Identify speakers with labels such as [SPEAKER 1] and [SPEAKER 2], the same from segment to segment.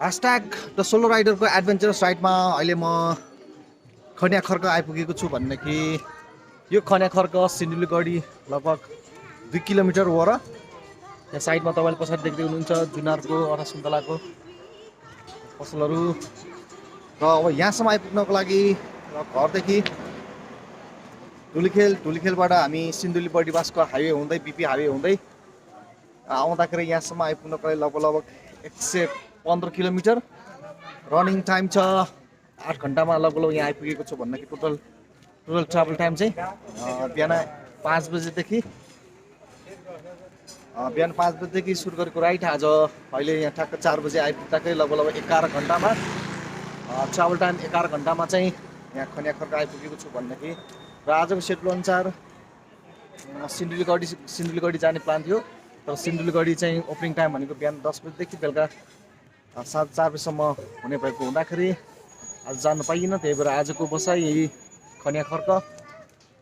[SPEAKER 1] हैशट्याग the solo राइडरको adventurous राइडमा अहिले म खनिया खर्क आइपुगेको छु भनेदेखि यो खनिया खर्क सिन्धुली गढी लगभग 2 किलोमिटर हो र यहाँ साइडमा तपाईँले पछाडि देख्दै हुनुहुन्छ जुनारको अथवा सुन्तलाको पसलहरू र अब यहाँसम्म आइपुग्नको लागि घरदेखि धुलीखेलबाट हामी सिन्धुली बडीवासको हाइवे हुँदै बिपी हाइवे हुँदै आउँदाखेरि यहाँसम्म आइपुग्नको लागि लगभग 115 किलोमिटर रनिङ टाइम छ 8 घन्टामा लगभग यहाँ आइपुगेको छु भन्दाखेरि टोटल ट्राभल टाइम चाहिँ बिहान 5 बजेदेखि सुरु गरेको राइड आज अहिले यहाँ ठ्याक्क 4 बजे आइपुग्दाखेरि लगभग 11 घन्टामा ट्राभल टाइम 11 घन्टामा चाहिँ यहाँ खनिया खर्क आइपुगेको छु भन्दाखेरि र आजको सेड्युल अनुसार सिन्धुली गढी जाने प्लान थियो तर सिन्धुली गढी चाहिँ ओपनिङ टाइम भनेको बिहान 10 बजेदेखि बेलुका 7-4 बजीसम्म हुने भएको हुँदाखेरि आज जानु पाइएन। त्यही भएर आजको बसाइ यही खनिया खर्क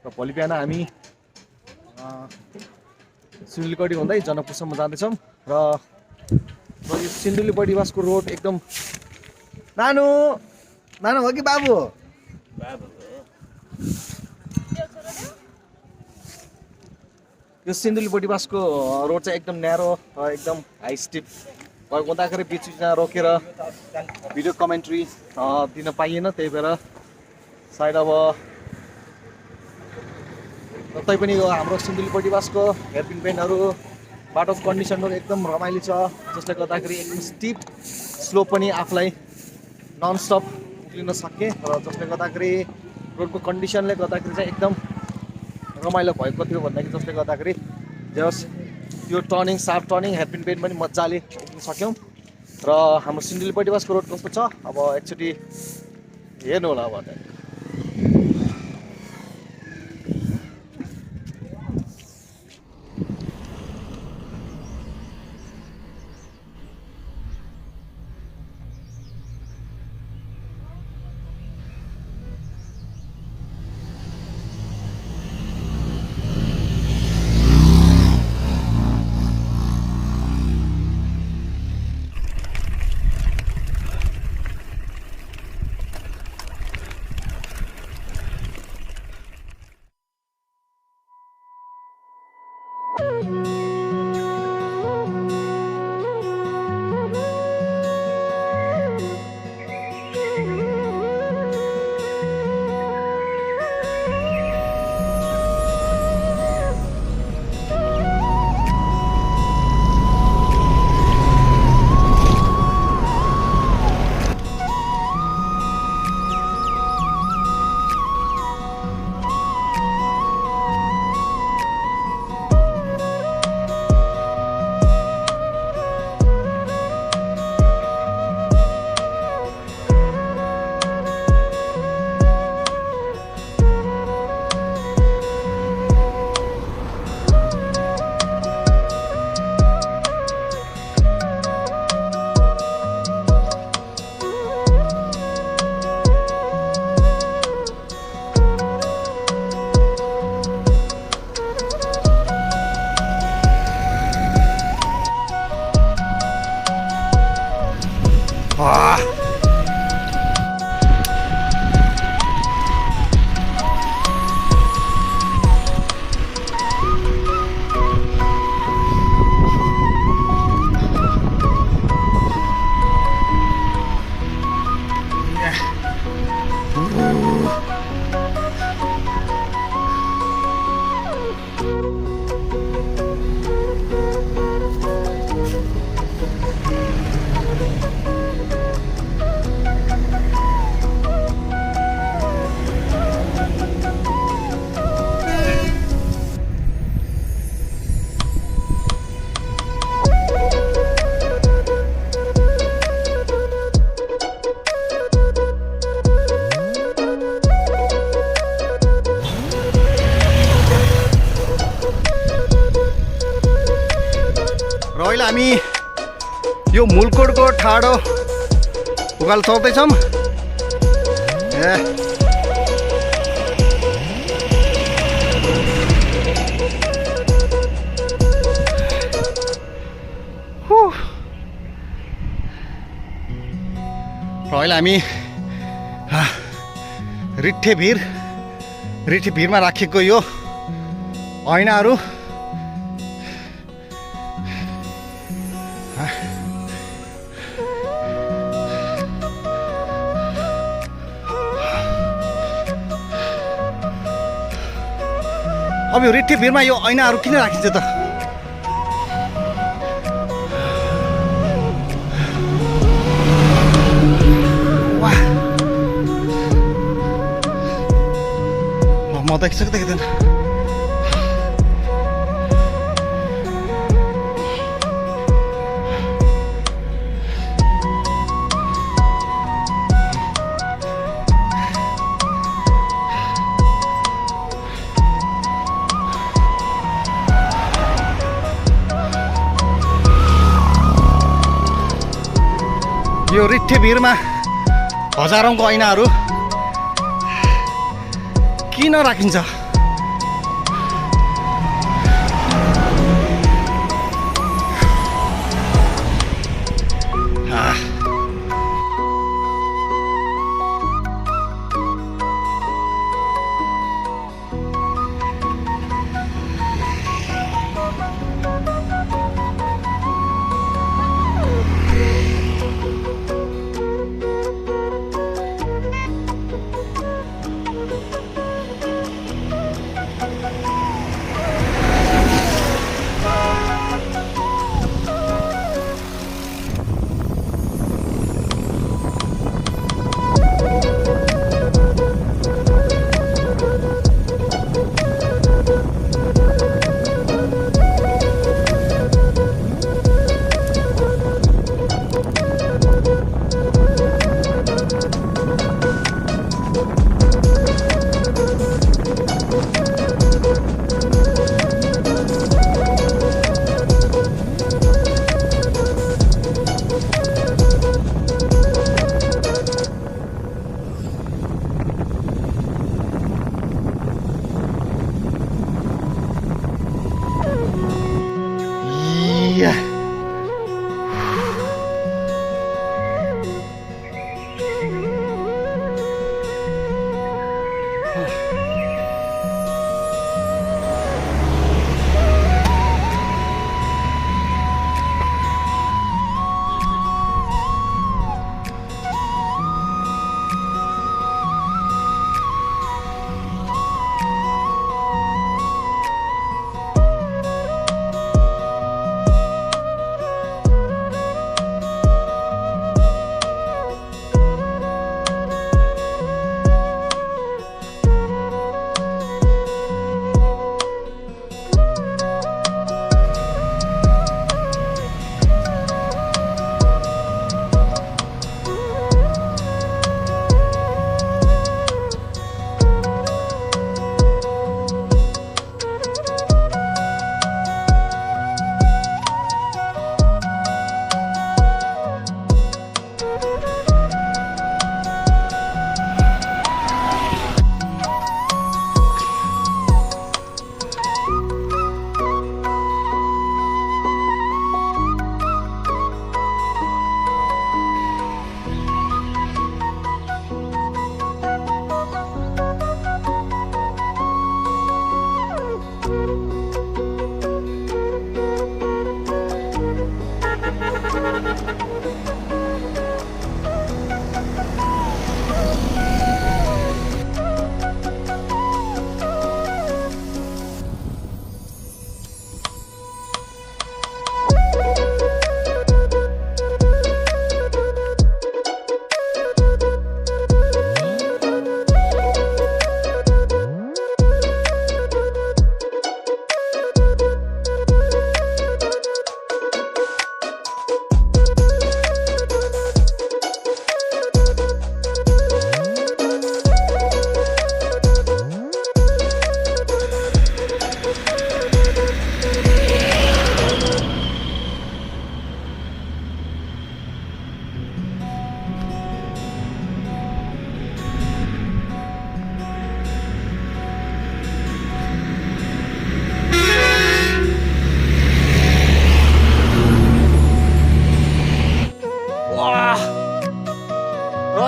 [SPEAKER 1] र भोलि बिहान हामी सिन्धुली गढी हुँदै जनकपुरसम्म जाँदैछौँ र यो सिन्धुली बडीवासको रोड एकदम नानु हो कि बाबु यो सिन्धुली बडीवासको रोड चाहिँ एकदम न्यारो एकदम हाई स्टिप भएको हुँदाखेरि बिचमा रोकेर भिडियो कमेन्ट्री दिन पाइएन। त्यही भएर सायद अब तैपनि यो हाम्रो सिन्धुली बडीवासको हेयरपिन पेनहरू बाटोको कन्डिसनहरू एकदम रमाइलो छ जसले गर्दाखेरि एकदम स्टिप स्लो पनि आफूलाई ननस्टप उक्लिन सके र जसले गर्दाखेरि रोडको कन्डिसनले गर्दाखेरि चाहिँ एकदम रमाइलो भएको थियो भन्दाखेरि जसले गर्दाखेरि जस यो turning sharp turning hairpin bend पनि मजाले उक्लिन सक्यौँ र हाम्रो सिन्धुली बडीवासको रोड कस्तो छ अब एकचोटि हेर्नु होला अब अहिले हामी यो मुलकोटको ठाडो उकालो चढ्दैछौँ।
[SPEAKER 2] अहिले हामी रिठ्ठे भिरमा राखेको यो ऐनाहरू अब यो रिठ्ठे भिरमा यो ऐनाहरू किन राखिन्छ त? वाह, म देखिसक्यो देख्दैन। यो रिठ्ठे भिरमा हजारौंको ऐनाहरू किन राखिन्छ?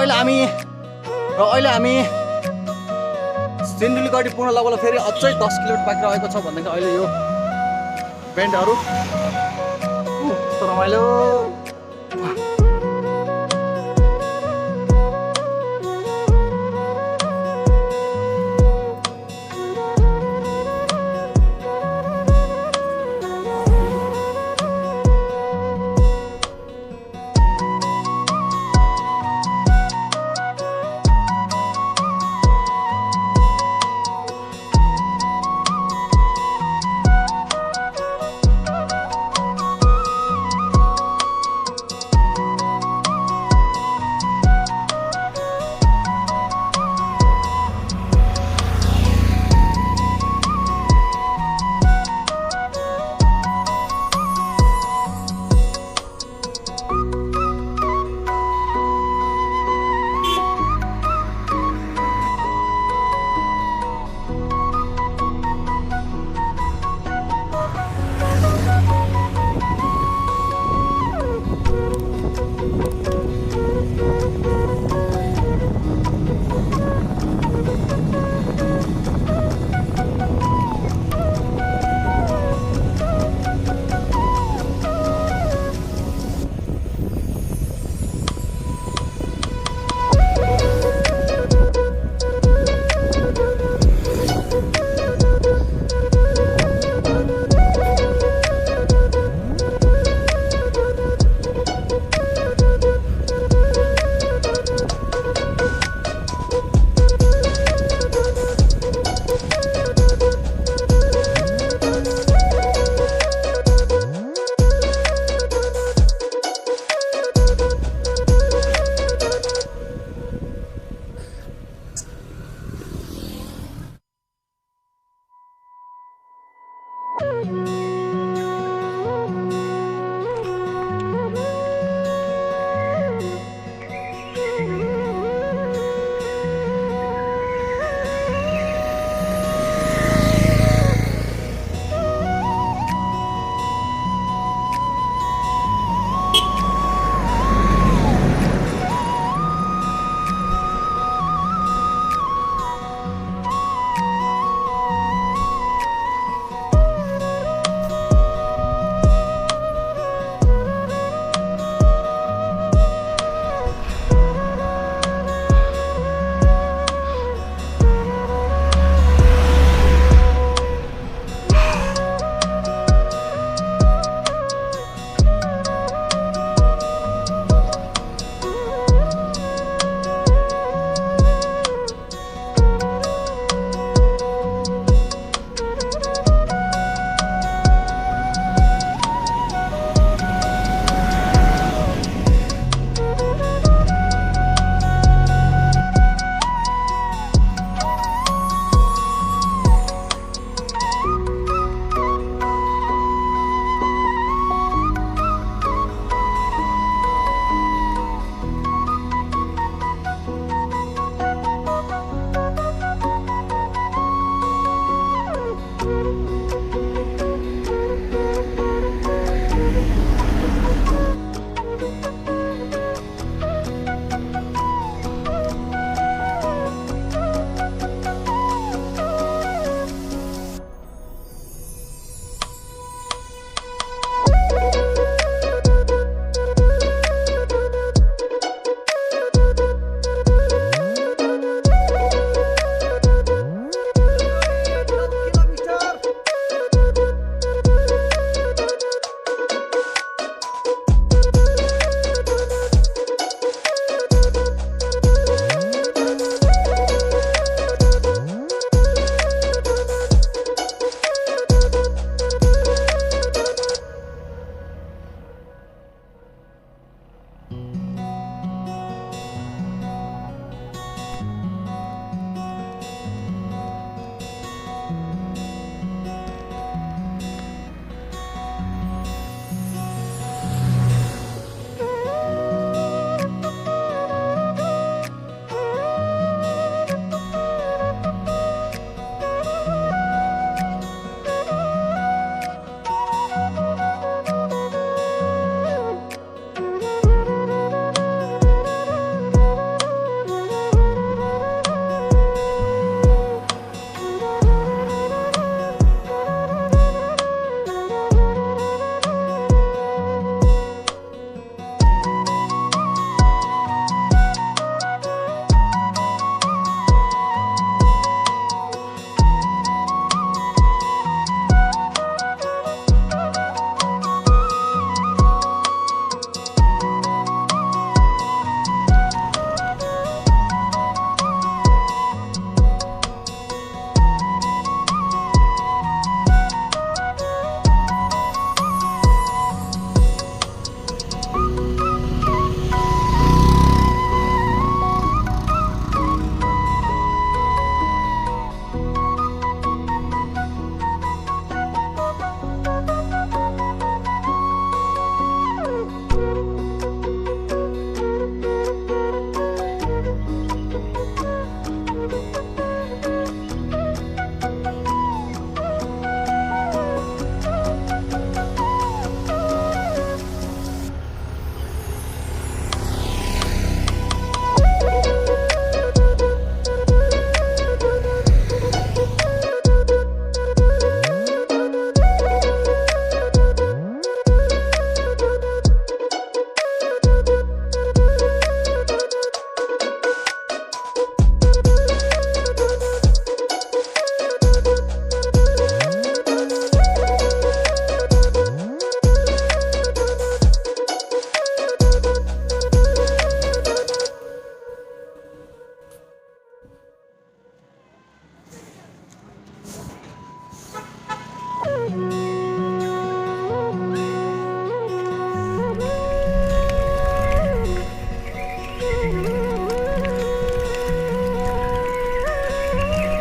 [SPEAKER 1] अहिले हामी सिन्धुली गढी पुग्न लगभग फेरि अझै 10 किलोमिटर बाँकी रहेको छ भन्दाखेरि अहिले यो बेन्डहरू कस्तो रमाइलो